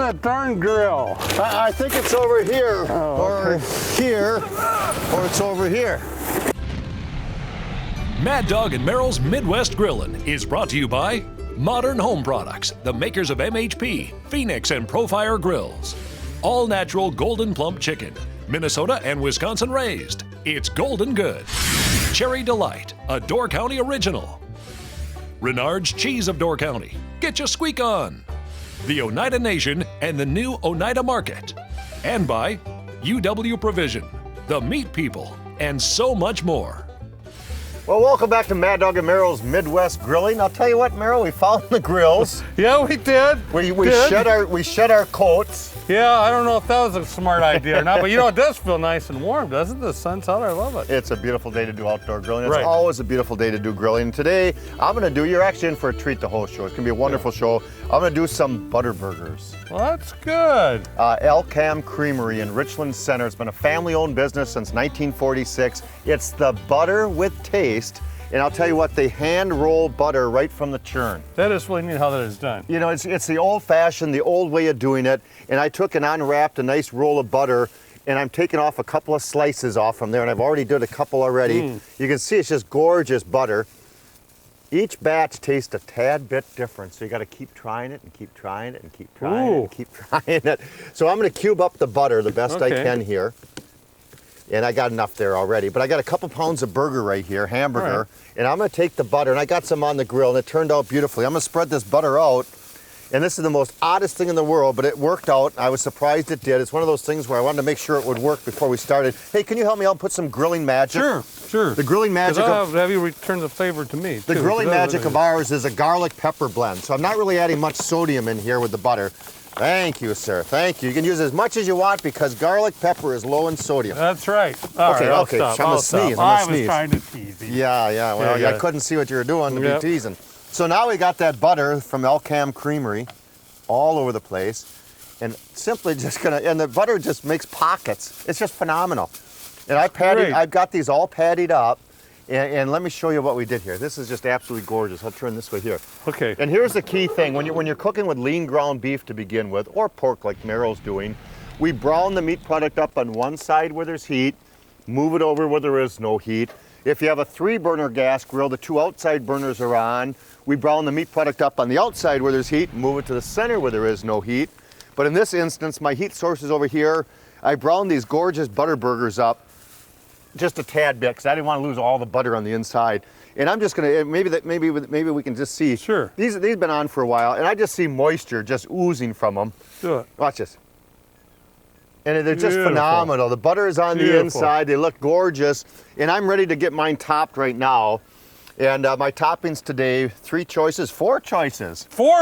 that darn grill? I think it's over here, Oh, or here, or it's over here. Mad Dog and Merrill's Midwest Grillin' is brought to you by Modern Home Products, the makers of MHP, Phoenix, and Profire Grills. All natural Golden Plump Chicken, Minnesota and Wisconsin raised. It's golden good. Cherry Delight, a Door County original. Renard's Cheese of Door County. Get your squeak on. The Oneida Nation and the new Oneida Market. And by UW Provision, the Meat People, and so much more. Well, welcome back to Mad Dog and Merrill's Midwest Grilling. I'll tell you what, Merrill, we found the grills. Yeah, we did. We shed our coats. Yeah, I don't know if that was a smart idea or not, but you know, it does feel nice and warm, doesn't it? The sun's out, I love it. It's a beautiful day to do outdoor grilling. It's Right. always a beautiful day to do grilling. Today, you're actually in for a treat the whole show. It's gonna be a wonderful show. I'm gonna do some butter burgers. Well, that's good. El Cam Creamery in Richland Center. It's been a family-owned business since 1946. It's the butter with taste. And I'll tell you what, they hand roll butter right from the churn. That is really neat how that is done. You know, it's the old-fashioned, the old way of doing it. And I took and unwrapped a nice roll of butter, and I'm taking off a couple of slices off from there, and I've already did a couple already. You can see it's just gorgeous butter. Each batch tastes a tad bit different, so you got to keep trying it and keep trying it and keep trying it and keep trying it. So I'm going to cube up the butter the best I can here. And I got enough there already, but I got a couple pounds of burger right here, hamburger, and I'm gonna take the butter, and I got some on the grill, and it turned out beautifully. I'm gonna spread this butter out, and this is the most oddest thing in the world, but it worked out. I was surprised it did. It's one of those things where I wanted to make sure it would work before we started. Hey, can you help me out and put some grilling magic? Sure. The grilling magic. I'll have you return the favor to me. The grilling magic of ours is a garlic pepper blend, so I'm not really adding much sodium in here with the butter. Thank you, sir. Thank you. You can use as much as you want because garlic pepper is low in sodium. That's right. Okay. I'll stop. I'm gonna sneeze. I was trying to tease you. Yeah. Well, I couldn't see what you were doing to be teasing. So now we got that butter from El Cam Creamery all over the place, and simply just and the butter just makes pockets. It's just phenomenal. And I've got these all patted up. And let me show you what we did here. This is just absolutely gorgeous. I'll turn this way here. Okay. And here's the key thing. When you're cooking with lean ground beef to begin with, or pork like Merrill's doing, we brown the meat product up on one side where there's heat, move it over where there is no heat. If you have a 3-burner gas grill, the 2 outside burners are on. We brown the meat product up on the outside where there's heat, move it to the center where there is no heat. But in this instance, my heat source is over here. I browned these gorgeous butter burgers up just a tad bit because I didn't want to lose all the butter on the inside. And I'm just gonna maybe we can just see. Sure. These have been on for a while, and I just see moisture just oozing from them. Do it. Watch this. And they're just phenomenal. The butter is on the inside. They look gorgeous, and I'm ready to get mine topped right now. And my toppings today, 4 choices. 4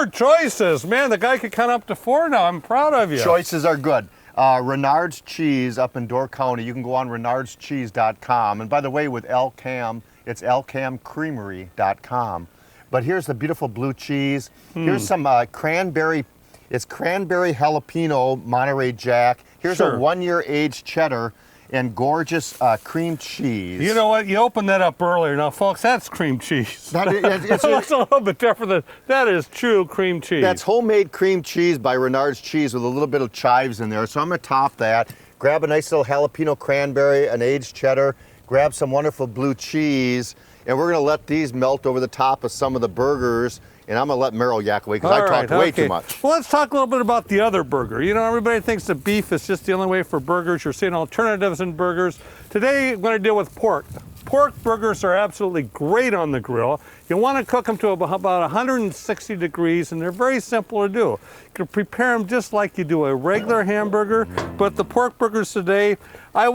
choices. Man, the guy could count up to 4 now. I'm proud of you. Choices are good. Renard's Cheese up in Door County. You can go on renardscheese.com. And by the way, with El Cam, it's elcamcreamery.com. But here's the beautiful blue cheese. Here's some cranberry. It's cranberry jalapeno Monterey Jack. Here's a 1-year aged cheddar and gorgeous cream cheese. You know what? You opened that up earlier. Now, folks, that's cream cheese. It's a little bit different. That is true cream cheese. That's homemade cream cheese by Renard's Cheese with a little bit of chives in there. So I'm going to top that. Grab a nice little jalapeno cranberry, an aged cheddar. Grab some wonderful blue cheese. And we're going to let these melt over the top of some of the burgers. And I'm going to let Merrill yak away because I talked way too much. Well, let's talk a little bit about the other burger. You know, everybody thinks that beef is just the only way for burgers. You're seeing alternatives in burgers. Today, I'm going to deal with pork. Pork burgers are absolutely great on the grill. You want to cook them to about 160 degrees, and they're very simple to do. You can prepare them just like you do a regular hamburger, but the pork burgers today, I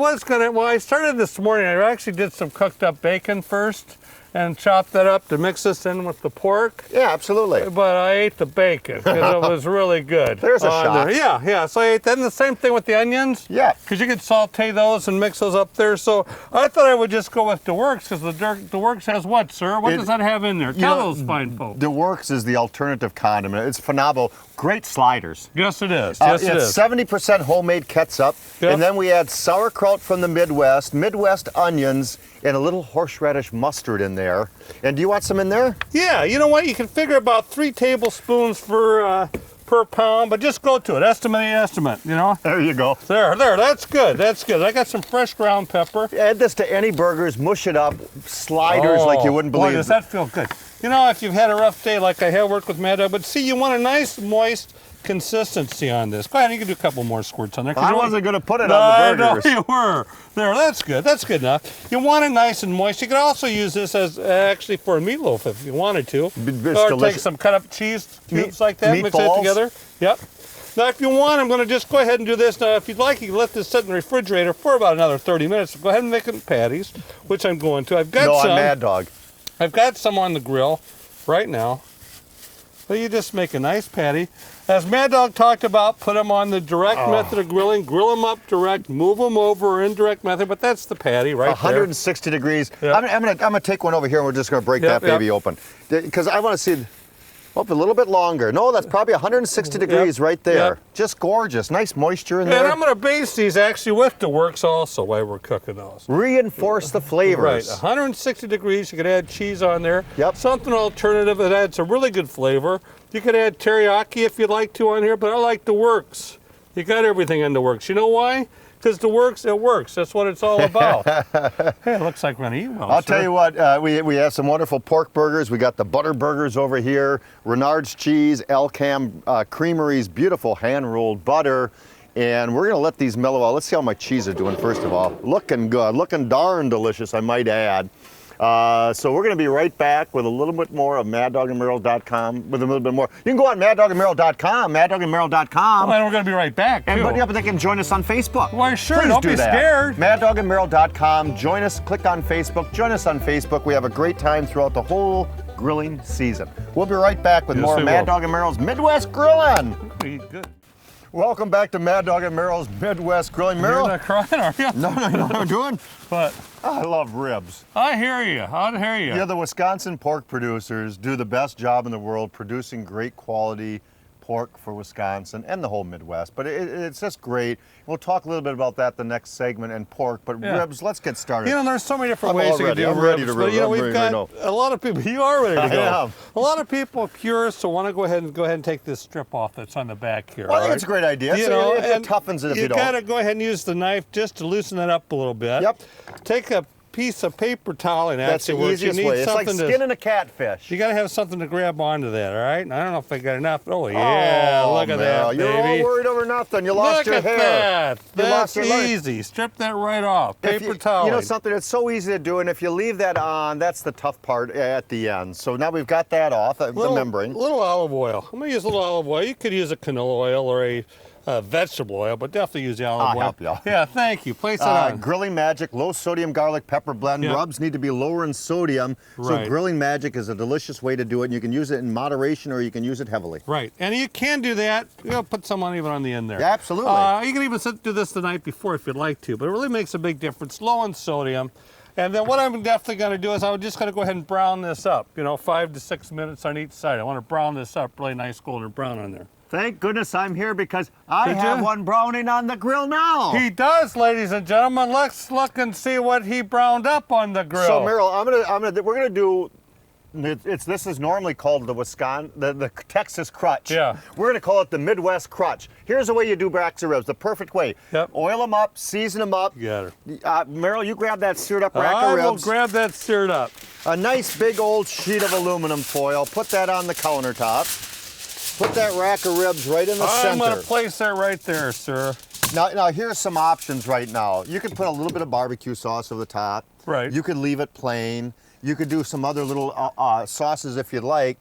started this morning, I actually did some cooked up bacon first, and chop that up to mix this in with the pork. Yeah, absolutely. But I ate the bacon because it was really good. There's a shot. Yeah. So I ate that. And the same thing with the onions. Yeah. Because you can saute those and mix those up there. So I thought I would just go with the Works because the Works has what, sir? What does that have in there? Tell those fine folks. The Works is the alternative condiment. It's phenomenal. Great sliders. Yes, it is. Yes, it is. It's 70% homemade ketchup. Yep. And then we add sauerkraut from the Midwest onions, and a little horseradish mustard in there. And do you want some in there? Yeah, you know what? You can figure about 3 tablespoons for per pound, but just go to it. Estimate, you know? There you go. There, that's good. That's good. I got some fresh ground pepper. Add this to any burgers, mush it up, sliders like you wouldn't believe. Boy, does that feel good. You know, if you've had a rough day like I have worked with Mad Dog, but see, you want a nice, moist consistency on this. Go ahead, you can do a couple more squirts on there. I wasn't going to put it on the burgers. No, you were. There, that's good. That's good enough. You want it nice and moist. You could also use this as actually for a meatloaf if you wanted to. Or take some cut up cheese cubes like that, mix that together. Yep. Now, if you want, I'm going to just go ahead and do this. Now, if you'd like, you can let this sit in the refrigerator for about another 30 minutes. So go ahead and make it patties, which I'm going to. I've got some. I'm Mad Dog. I've got some on the grill right now. So you just make a nice patty. As Mad Dog talked about, put them on the direct method of grilling. Grill them up direct, move them over indirect method, but that's the patty right 160 there. degrees. Yep. I'm gonna take one over here and we're just gonna break that baby open. Because I want to see a little bit longer. No, that's probably 160 degrees right there. Yep. Just gorgeous. Nice moisture in there. And I'm going to baste these actually with the works also while we're cooking those. Reinforce the flavors. Right, 160 degrees. You could add cheese on there. Yep. Something alternative that adds a really good flavor. You could add teriyaki if you'd like to on here, but I like the works. You got everything in the works. You know why? Because the works, it works. That's what it's all about. Hey, it looks like we're going to eat well. I'll tell you what, we have some wonderful pork burgers. We got the butter burgers over here, Renard's cheese, El Cam Creamery's beautiful hand-rolled butter. And we're going to let these mellow out. Let's see how my cheese is doing first of all. Looking good, looking darn delicious, I might add. So we're going to be right back with a little bit more of MadDogandMerrill.com with a little bit more. You can go on MadDogandMerrill.com, MadDogandMerrill.com. And we're going to be right back, too. But they can join us on Facebook. Why, sure, Please don't do be that. scared. MadDogandMerrill.com. Join us, click on Facebook. Join us on Facebook. We have a great time throughout the whole grilling season. We'll be right back with more Mad Dog and Merrill's Midwest Grilling. Good. Welcome back to Mad Dog and Merrill's Midwest Grilling. Merrill? You're not crying, are you? No, you know what I'm doing? But I love ribs. I hear you. I hear you. Yeah, the Wisconsin pork producers do the best job in the world producing great quality pork for Wisconsin and the whole Midwest. But it's just great. We'll talk a little bit about that the next segment and pork, but ribs, let's get started. You know, there's so many different ways you can do I'm ribs. ready to but, you know, we've got a lot of people. You are ready to go. I am. A lot of people, purists, will want to go ahead and take this strip off that's on the back here. Well, I think it's a great idea. You know, it toughens it if you don't. You got to go ahead and use the knife just to loosen it up a little bit. Yep. Take a piece of paper towel and that's the easiest way. It's like skinning a catfish. You got to have something to grab onto that, all right? And I don't know if I got enough. Oh, yeah, look at that, baby. You're all worried over nothing. You lost your hair. Look at that. That's easy. Strip that right off. Paper towel. You know something, it's so easy to do, and if you leave that on, that's the tough part at the end. So now we've got that off, the membrane. Little olive oil. I'm going to use a little olive oil. You could use a canola oil or a vegetable oil, but definitely use the olive oil. I'll help you. Yeah, thank you. Place it on. Grilling Magic, low sodium garlic pepper blend. Yep. Rubs need to be lower in sodium. Right. So Grilling Magic is a delicious way to do it. And you can use it in moderation or you can use it heavily. Right, and you can do that. You know, put some even on the end there. Yeah, absolutely. You can even do this the night before if you'd like to, but it really makes a big difference. Low in sodium. And then what I'm definitely going to do is I'm just going to go ahead and brown this up. You know, 5 to 6 minutes on each side. I want to brown this up really nice golden brown on there. Thank goodness I'm here because I have one browning on the grill now. He does, ladies and gentlemen. Let's look and see what he browned up on the grill. So Merrill, we're gonna do. This is normally called the Texas crutch. Yeah. We're gonna call it the Midwest crutch. Here's the way you do racks of ribs, the perfect way. Yep. Oil them up, season them up. You got her. Merrill, you grab that seared up rack of ribs. I will grab that seared up. A nice big old sheet of aluminum foil. Put that on the countertop. Put that rack of ribs right in the center. I'm going to place that right there, sir. Now here's some options right now. You can put a little bit of barbecue sauce over the top. Right. You could leave it plain. You could do some other little sauces if you'd like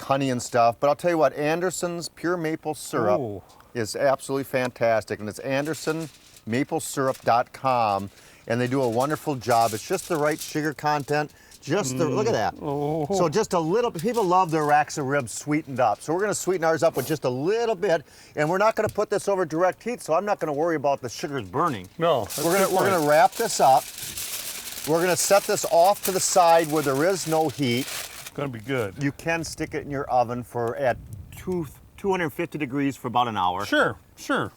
honey and stuff. But I'll tell you what, Anderson's pure maple syrup is absolutely fantastic. And it's AndersonMapleSyrup.com. And they do a wonderful job. It's just the right sugar content. Look at that. Oh. So just a little, people love their racks of ribs sweetened up. So we're gonna sweeten ours up with just a little bit, and we're not gonna put this over direct heat, so I'm not gonna worry about the sugars burning. No, we're gonna wrap this up. We're gonna set this off to the side where there is no heat. It's gonna be good. You can stick it in your oven for at 250 degrees for about an hour. Sure. Or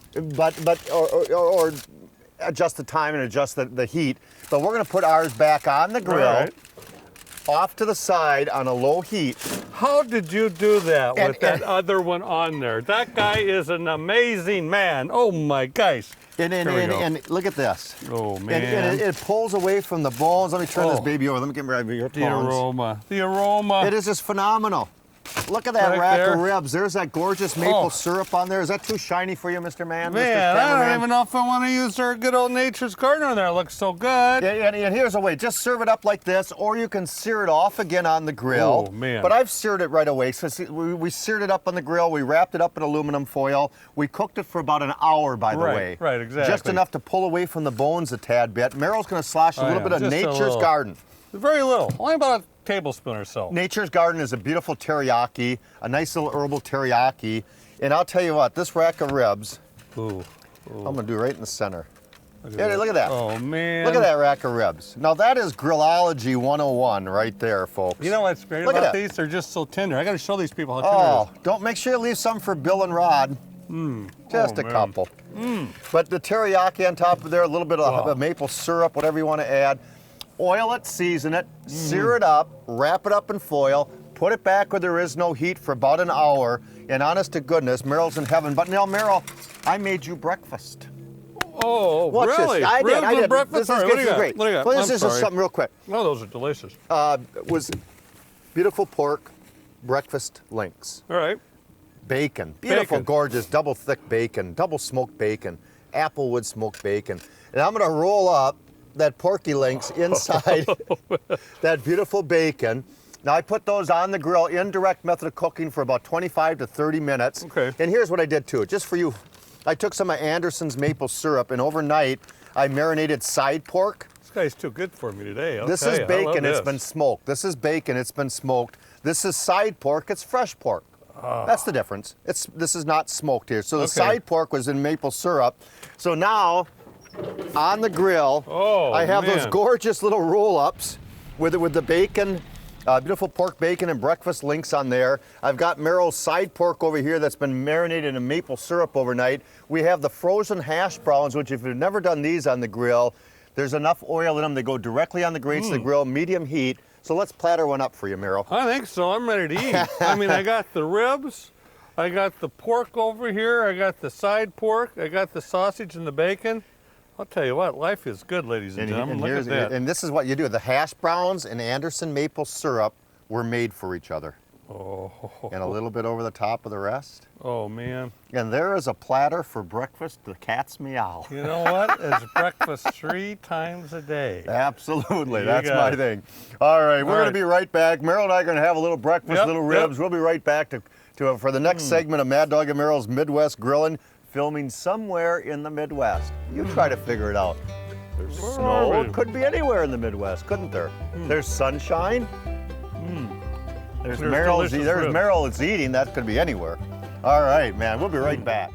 adjust the time and adjust the heat. But we're gonna put ours back on the grill. Right. off to the side on a low heat. How did you do that And- with that and- other one on there? That guy is an amazing man. Oh my gosh. And Here we go. look at this. Oh man. And it pulls away from the bones. Let me turn this Oh. baby over. Let me get rid of your The bones. aroma. The aroma. It is just phenomenal. Look at that Right rack there. of ribs. There's that gorgeous maple Oh. syrup on there. Is that too shiny for you, Mr. Man? Man, Mr. I don't Cameraman? even know if I want to use our good old Nature's Garden on there. It looks so good. And here's a way. Just serve it up like this, or you can sear it off again on the grill. Oh, man. But I've seared it right away. So see, we seared it up on the grill. We wrapped it up in aluminum foil. We cooked it for about an hour, by the Right, way. right, exactly. Just enough to pull away from the bones a tad bit. Merrill's going to slosh a little bit of Just a Nature's little. Garden. Very little. Only about a tablespoon or so. Nature's Garden is a beautiful teriyaki, a nice little herbal teriyaki. And I'll tell you what, this rack of ribs, Ooh. I'm going to do right in the center. Look Yeah, look at that. Oh man. Look at that rack of ribs. Now that is Grillology 101 right there, folks. You know what's great Look at about that. these? They're just so tender. I got to show these people how tender Oh, don't make sure you leave some for Bill and Rod. Just Oh, a man. couple. But the teriyaki on top of there, a little bit of maple syrup, whatever you want to add. Oil it, season it, sear it up, wrap it up in foil, put it back where there is no heat for about an hour. And honest to goodness, Merrill's in heaven. But now, Merrill, I made you breakfast. is. Oh, Watch really? this. I Ribs did. with breakfast? This is All right, good. what do This you is got? great. What do you got? Well, I'm this is just sorry. something real quick. Oh, those are delicious. Was beautiful pork, breakfast links. All right. Bacon, beautiful, Bacon. gorgeous, double thick bacon, double smoked bacon, applewood smoked bacon. And I'm gonna roll up that porky links inside that beautiful bacon. Now I put those on the grill, indirect method of cooking for about 25 to 30 minutes. Okay. And here's what I did too, just for you. I took some of Anderson's maple syrup and overnight I marinated side pork. This guy's too good for me today. I'll This tell is you. I love bacon, it's this. been smoked. This is bacon, it's been smoked. This is side pork, it's fresh pork. That's the difference. This is not smoked here. So the Okay. side pork was in maple syrup. So now, on the grill, Oh, I have those man. gorgeous little roll-ups with the bacon, beautiful pork bacon and breakfast links on there. I've got Merrill's side pork over here that's been marinated in maple syrup overnight. We have the frozen hash browns, which if you've never done these on the grill, there's enough oil in them. They go directly on the grates of the grill, medium heat. So let's platter one up for you, Merrill. I think so. I'm ready to eat. I mean, I got the ribs, I got the pork over here, I got the side pork, I got the sausage and the bacon. I'll tell you what, life is good, ladies and gentlemen. Look at that. And this is what you do. The hash browns and Anderson maple syrup were made for each other. Oh, And a little bit over the top of the rest. oh man. And there is a platter for breakfast, the cat's meow. You know what? It's breakfast 3 times a day. Absolutely, You that's got my it. thing. All right, we're All going to right. be right back. Merrill and I are going to have a little breakfast, Yep, little yep. ribs. We'll be right back for the next segment of Mad Dog and Merrill's Midwest Grilling, filming somewhere in the Midwest. You try to figure it out. There's Where snow. are we? It could be anywhere in the Midwest, couldn't there? There's sunshine. There's delicious ribs. Merrill is eating. That could be anywhere. All right, man. We'll be right back.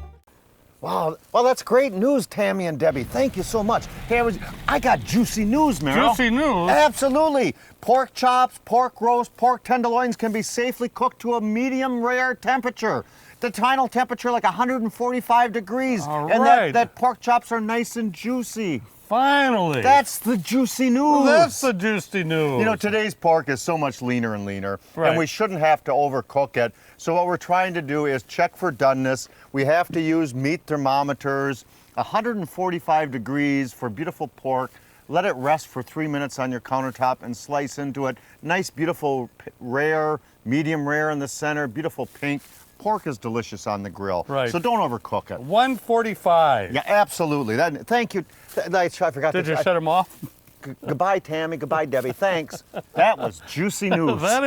Wow. Well, that's great news, Tammy and Debbie. Thank you so much. Hey, I got juicy news, Merrill. Juicy news? Absolutely. Pork chops, pork roast, pork tenderloins can be safely cooked to a medium rare temperature. The final temperature like 145 degrees. All and right. that pork chops are nice and juicy. Finally. That's the juicy news. Well, that's the juicy news. You know, today's pork is so much leaner and leaner, Right. and we shouldn't have to overcook it. So what we're trying to do is check for doneness. We have to use meat thermometers, 145 degrees for beautiful pork. Let it rest for 3 minutes on your countertop and slice into it. Nice, beautiful, rare, medium rare in the center, beautiful pink. Pork is delicious on the grill. Right. So don't overcook it. 145. Yeah, absolutely. Thank you. I forgot Did to you shut him off? Goodbye, Tammy. Goodbye, Debbie. Thanks. That was juicy news. That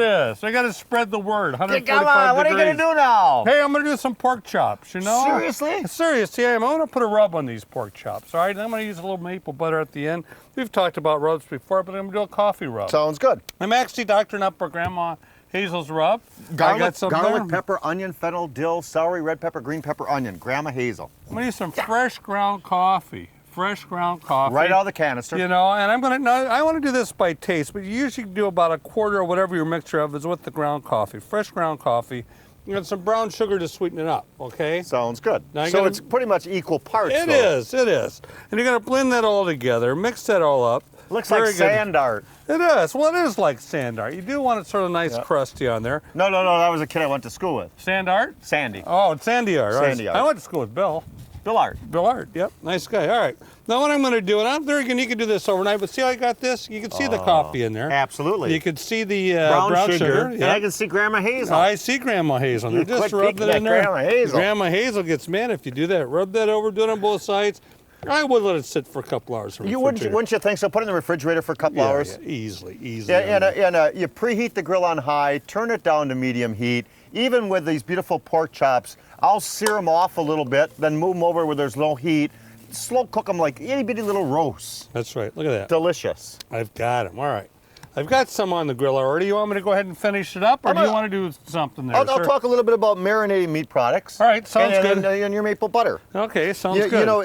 is. I got to spread the word. 145 Come on, what are you degrees. going to do now? Hey, I'm going to do some pork chops, you know? Seriously? Seriously, I'm going to put a rub on these pork chops, all right? I'm going to use a little maple butter at the end. We've talked about rubs before, but I'm going to do a coffee rub. Sounds good. I'm actually doctoring up our Grandma Hazel's rub. I Garlic, got some garlic there. pepper, onion, fennel, dill, celery, red pepper, green pepper, onion. Grandma Hazel. I'm going to use some fresh ground coffee. Fresh ground coffee. Right out of the canister. You know, and I'm gonna. Now, I want to do this by taste, but you usually do about a quarter or whatever your mixture of is with the ground coffee, fresh ground coffee, and some brown sugar to sweeten it up. Okay. Sounds good. Now you So gotta- it's pretty much equal parts. It though. is, and you're gonna blend that all together, mix that all up. Looks Very like good. sand art. It is. Well, it is like sand art. You do want it sort of nice, crusty on there. No, that was a kid I went to school with. Sand art? Sandy. Oh, it's Sandy art. Sandy art. I went to school with Bill. Bill Art. Bill Art, yep, nice guy. All right, now what I'm going to do, and I'm there again, you can do this overnight, but see how I got this? You can see the coffee in there. Absolutely. You can see the brown sugar. Yep. And I can see Grandma Hazel. I see Grandma Hazel in there. Quit Just rub peeking that at in there. Grandma Hazel. Grandma Hazel gets mad if you do that. Rub that over, do it on both sides. I would let it sit for a couple hours. You wouldn't you think so? Put it in the refrigerator for a couple hours. Yeah, easily. Yeah, and you preheat the grill on high, turn it down to medium heat. Even with these beautiful pork chops, I'll sear them off a little bit, then move them over where there's low heat. Slow cook them like itty bitty little roasts. That's right. Look at that. Delicious. I've got them. All right. I've got some on the grill already. You want me to go ahead and finish it up, or do you want to do something there? I'll talk a little bit about marinating meat products. All right, sounds good. And your maple butter. Okay, sounds good. You know,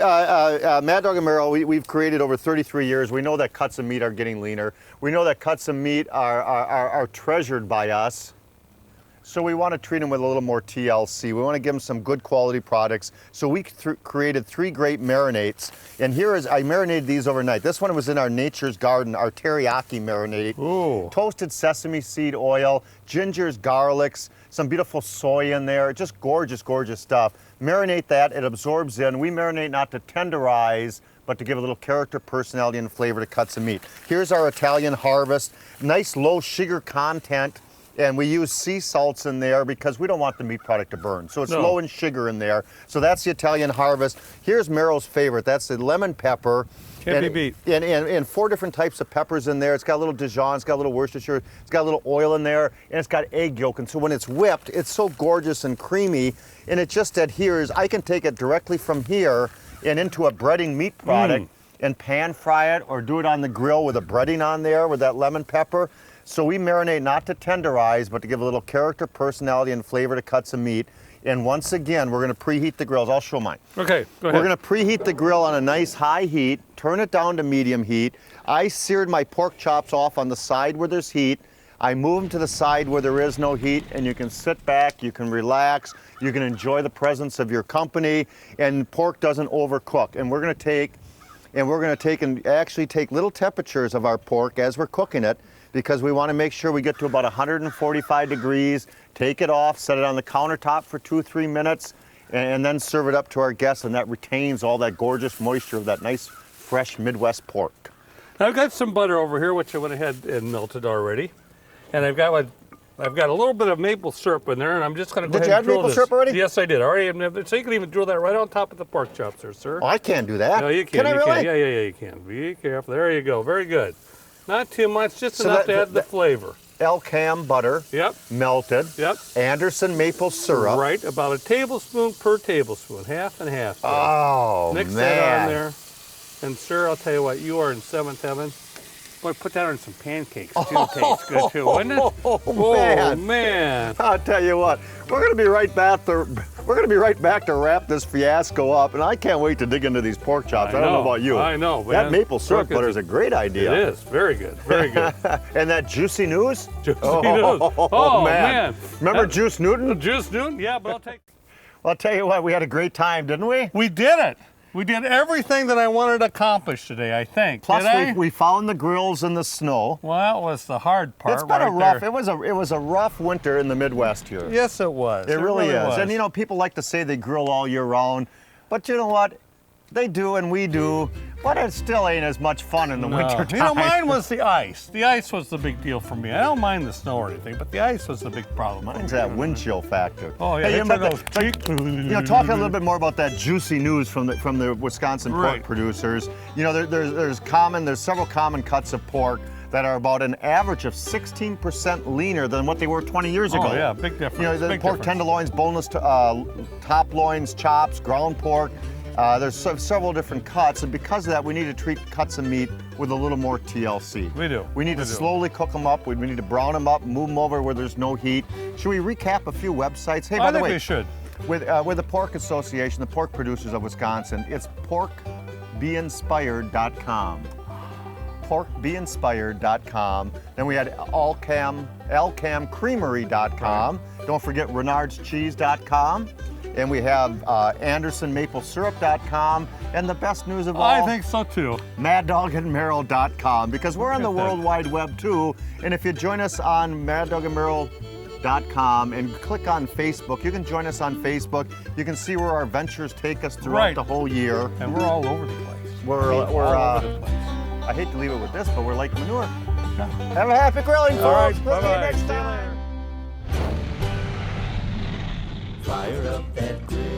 Mad Dog and Merrill, we've created over 33 years. We know that cuts of meat are getting leaner. We know that cuts of meat are treasured by us. So we want to treat them with a little more TLC. We want to give them some good quality products. So we created 3 great marinades. And I marinated these overnight. This one was in our Nature's Garden, our teriyaki marinade. Ooh. Toasted sesame seed oil, gingers, garlics, some beautiful soy in there. Just gorgeous, gorgeous stuff. Marinate that, it absorbs in. We marinate not to tenderize, but to give a little character, personality, and flavor to cuts of meat. Here's our Italian Harvest. Nice low sugar content. And we use sea salts in there because we don't want the meat product to burn. So it's low in sugar in there. So that's the Italian Harvest. Here's Merrill's favorite. That's the lemon pepper. Can't be beat. And 4 different types of peppers in there. It's got a little Dijon, it's got a little Worcestershire, it's got a little oil in there, and it's got egg yolk. And so when it's whipped, it's so gorgeous and creamy, and it just adheres. I can take it directly from here and into a breading meat product and pan fry it or do it on the grill with a breading on there with that lemon pepper. So we marinate not to tenderize, but to give a little character, personality, and flavor to cuts of meat. And once again, we're going to preheat the grills. I'll show mine. Okay, go ahead. We're going to preheat the grill on a nice high heat, turn it down to medium heat. I seared my pork chops off on the side where there's heat. I move them to the side where there is no heat, and you can sit back, you can relax, you can enjoy the presence of your company, and pork doesn't overcook. And we're going to actually take little temperatures of our pork as we're cooking it, because we want to make sure we get to about 145 degrees, take it off, set it on the countertop for 2-3 minutes, and then serve it up to our guests, and that retains all that gorgeous moisture of that nice, fresh Midwest pork. I've got some butter over here, which I went ahead and melted already. And I've got a little bit of maple syrup in there, and I'm just going to go ahead and drill this. Did you add maple syrup already? Yes, I did. Already, so you can even drill that right on top of the pork chops there, sir. Oh, I can't do that. No, you can. Can I really? Yeah, you can. Be careful. There you go. Very good. Not too much, just enough to add the flavor. Elcam butter. Yep. Melted. Yep. Anderson maple syrup. Right, about a tablespoon per tablespoon, half and half. There. Oh, Mix man. that on there. And sir, I'll tell you what, you are in 7th heaven. Boy, put that on some pancakes too. Tastes good too, wouldn't it? Oh, man. I'll tell you what, we're going to be right back to wrap this fiasco up, and I can't wait to dig into these pork chops. I don't know about you. I know, man. That maple syrup butter is a great idea. It is. Very good. Very good. And that juicy news? Juicy news. Oh, man. Remember Juice Newton? Juice Newton? Yeah, but I'll tell you what, we had a great time, didn't we? We did it. We did everything that I wanted to accomplish today, I think. Plus, we found the grills in the snow. Well, that was the hard part. It's been it was a rough winter in the Midwest here. Yes, it was. It really is. Was. And you know, people like to say they grill all year round, but you know what? They do and we do, but it still ain't as much fun in the winter time. You know, mine was the ice. The ice was the big deal for me. I don't mind the snow or anything, but the ice was the big problem. Mine's that wind chill factor. Oh yeah. Hey, talking a little bit more about that juicy news from the Wisconsin pork producers. You know, there's several common cuts of pork that are about an average of 16% leaner than what they were 20 years ago. Oh yeah, big difference. You know, the pork tenderloins, boneless top loins, chops, ground pork. There's several different cuts, and because of that, we need to treat cuts of meat with a little more TLC. We do. We need to slowly cook them up. We need to brown them up, move them over where there's no heat. Should we recap a few websites? Hey, by the way, we should. With the Pork Association, the pork producers of Wisconsin, it's porkbeinspired.com. porkbeinspired.com. Then we had alcamcreamery.com. Don't forget renardscheese.com. And we have andersonmaplesyrup.com. And the best news of all, I think so too. maddogandmerrill.com, because we're on the at that. World Wide Web too. And if you join us on maddogandmerrill.com and click on Facebook, you can join us on Facebook. You can see where our ventures take us throughout Right. the whole year. And we're all over the place. We're all over the place. I hate to leave it with this, but we're like manure. Have a happy grilling, folks. All right, We'll see you bye-bye. next See you time. later. Fire up that grill.